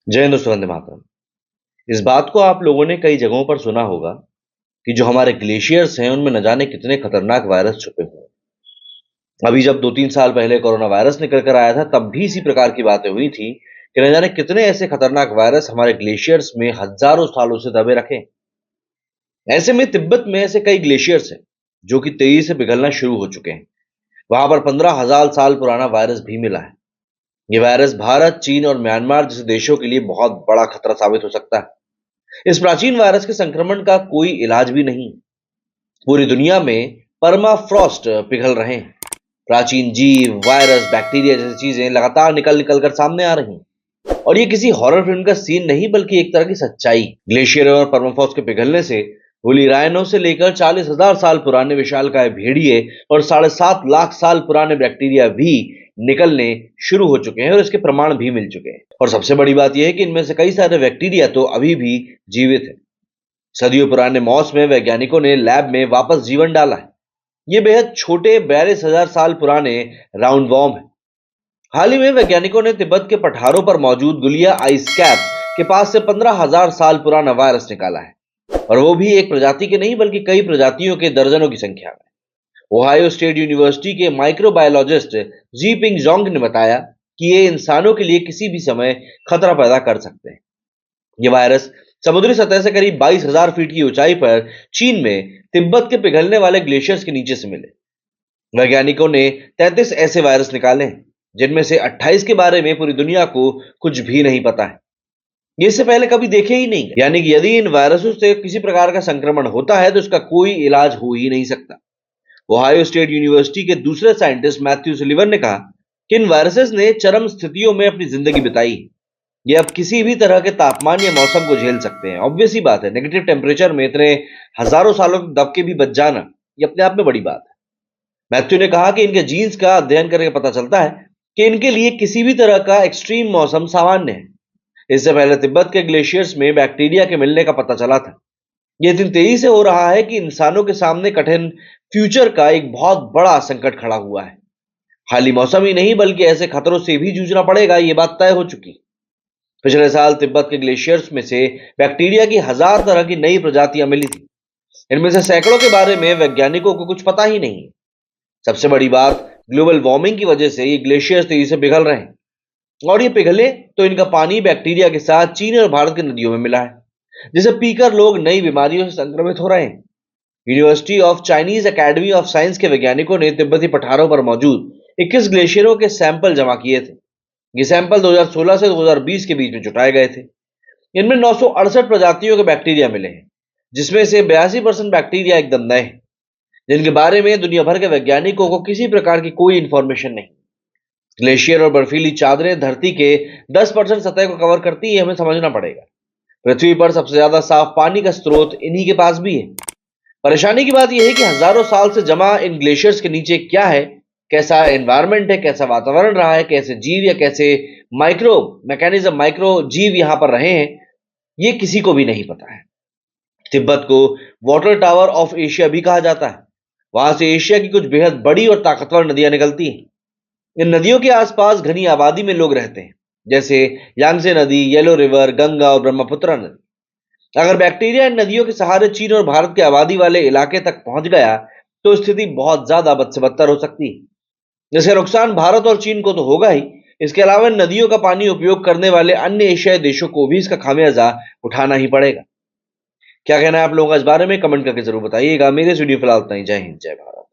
जय हिंद दोस्तों, वंदे मातरम। इस बात को आप लोगों ने कई जगहों पर सुना होगा कि जो हमारे ग्लेशियर्स हैं उनमें न जाने कितने खतरनाक वायरस छुपे हुए हैं। अभी जब 2-3 साल पहले कोरोना वायरस निकल कर आया था तब भी इसी प्रकार की बातें हुई थी कि न जाने कितने ऐसे खतरनाक वायरस हमारे ग्लेशियर्स में हजारों सालों से दबे रखे हैं। ऐसे में तिब्बत में ऐसे कई ग्लेशियर्स हैं जो कि तेजी से पिघलना शुरू हो चुके हैं। वहां पर 15,000 साल पुराना वायरस भी मिला है। ये वायरस भारत, चीन और म्यांमार जैसे देशों के लिए बहुत बड़ा खतरा साबित हो सकता है। इस प्राचीन वायरस के संक्रमण का कोई इलाज भी नहीं। पूरी दुनिया में परमाफ्रॉस्ट पिघल रहे हैं। प्राचीन जीव, वायरस, बैक्टीरिया जैसी चीजें लगातार निकल निकल कर सामने आ रही हैं। और ये किसी हॉरर फिल्म का सीन नहीं बल्कि एक तरह की सच्चाई। ग्लेशियर और परमाफ्रॉस्ट के पिघलने से वुली राइनो से लेकर 40,000 साल पुराने विशालकाय भेड़िए और 7.5 लाख साल पुराने बैक्टीरिया भी निकलने शुरू हो चुके हैं और इसके प्रमाण भी मिल चुके हैं। और सबसे बड़ी बात यह है कि इनमें से कई सारे बैक्टीरिया तो अभी भी जीवित है। सदियों पुराने मॉस में वैज्ञानिकों ने लैब में वापस जीवन डाला है। ये बेहद छोटे 42,000 साल पुराने राउंड वॉर्म है। हाल ही में वैज्ञानिकों ने तिब्बत के पठारों पर मौजूद गुलिया आइस कैप के पास से 15,000 साल पुराना वायरस निकाला है। और वो भी एक प्रजाति के नहीं बल्कि कई प्रजातियों के दर्जनों की संख्या में। ओहायो स्टेट यूनिवर्सिटी के माइक्रोबायोलॉजिस्ट जी पिंग जोंग ने बताया कि ये इंसानों के लिए किसी भी समय खतरा पैदा कर सकते हैं। ये वायरस समुद्री सतह से करीब 22,000 फीट की ऊंचाई पर चीन में तिब्बत के पिघलने वाले ग्लेशियर्स के नीचे से मिले। वैज्ञानिकों ने 33 ऐसे वायरस निकाले हैं जिनमें से 28 के बारे में पूरी दुनिया को कुछ भी नहीं पता है। ये इससे पहले कभी देखे ही नहीं गए। यानी कि यदि इन वायरसों से किसी प्रकार का संक्रमण होता है तो इसका कोई इलाज हो ही नहीं सकता। ओहायो स्टेट यूनिवर्सिटी के दूसरे साइंटिस्ट मैथ्यू सुलिवन ने कहा कि इन वायरसेस ने चरम स्थितियों में अपनी जिंदगी बिताई है। ये अब किसी भी तरह के तापमान या मौसम को झेल सकते हैं। ऑब्वियस ही बात है, नेगेटिव टेम्परेचर में इतने हजारों सालों तक दब के भी बच जाना ये अपने आप में बड़ी बात है। मैथ्यू ने कहा कि इनके जीन्स का अध्ययन करके पता चलता है कि इनके लिए किसी भी तरह का एक्सट्रीम मौसम सामान्य है। इससे पहले तिब्बत के ग्लेशियर्स में बैक्टीरिया के मिलने का पता चला था। यह दिन तेजी से हो रहा है कि इंसानों के सामने कठिन फ्यूचर का एक बहुत बड़ा संकट खड़ा हुआ है। खाली मौसम ही नहीं बल्कि ऐसे खतरों से भी जूझना पड़ेगा, ये बात तय हो चुकी। पिछले साल तिब्बत के ग्लेशियर्स में से बैक्टीरिया की 1,000 तरह की नई प्रजातियां मिली थी। इनमें से सैकड़ों के बारे में वैज्ञानिकों को कुछ पता ही नहीं है। सबसे बड़ी बात, ग्लोबल वार्मिंग की वजह से ये ग्लेशियर्स तेजी से पिघल रहे हैं। और ये पिघले तो इनका पानी बैक्टीरिया के साथ चीन और भारत की नदियों में मिला है, जिसे पीकर लोग नई बीमारियों से संक्रमित हो रहे हैं। University of Chinese academy of science के वैज्ञानिकों ने तिब्बती पठारों पर मौजूद 21 ग्लेशियरों के सैंपल जमा किए थे। ये सैंपल 2016 से 2020 के बीच में जुटाए गए थे। इनमें 968 प्रजातियों के बैक्टीरिया मिले हैं, जिसमें से 82% बैक्टीरिया एकदम नए हैं, जिनके बारे में दुनिया भर के वैज्ञानिकों को किसी प्रकार की कोई इंफॉर्मेशन नहीं। ग्लेशियर और बर्फीली चादरें धरती के 10% सतह को कवर करती है, हमें समझना पड़ेगा। पृथ्वी पर सबसे ज्यादा साफ पानी का स्रोत इन्हीं के पास भी है। परेशानी की बात यह है कि हजारों साल से जमा इन ग्लेशियर्स के नीचे क्या है, कैसा एनवायरनमेंट है, कैसा वातावरण रहा है, कैसे जीव या कैसे माइक्रो मैकेनिज्म, माइक्रो जीव यहां पर रहे हैं, ये किसी को भी नहीं पता है। तिब्बत को वाटर टावर ऑफ एशिया भी कहा जाता है। वहां से एशिया की कुछ बेहद बड़ी और ताकतवर नदियां निकलती हैं। इन नदियों के आसपास घनी आबादी में लोग रहते हैं, जैसे यांगसे नदी, येलो रिवर, गंगा और ब्रह्मपुत्र नदी। अगर बैक्टीरिया इन नदियों के सहारे चीन और भारत के आबादी वाले इलाके तक पहुंच गया तो स्थिति बहुत ज्यादा बद से बदतर हो सकती है। इसका नुकसान भारत और चीन को तो होगा ही, इसके अलावा इन नदियों का पानी उपयोग करने वाले अन्य एशियाई देशों को भी इसका खामियाजा उठाना ही पड़ेगा। क्या कहना है आप लोगों का इस बारे में? कमेंट करके जरूर बताइएगा। मेरे वीडियो फिलहाल इतना ही। जय हिंद, जय भारत।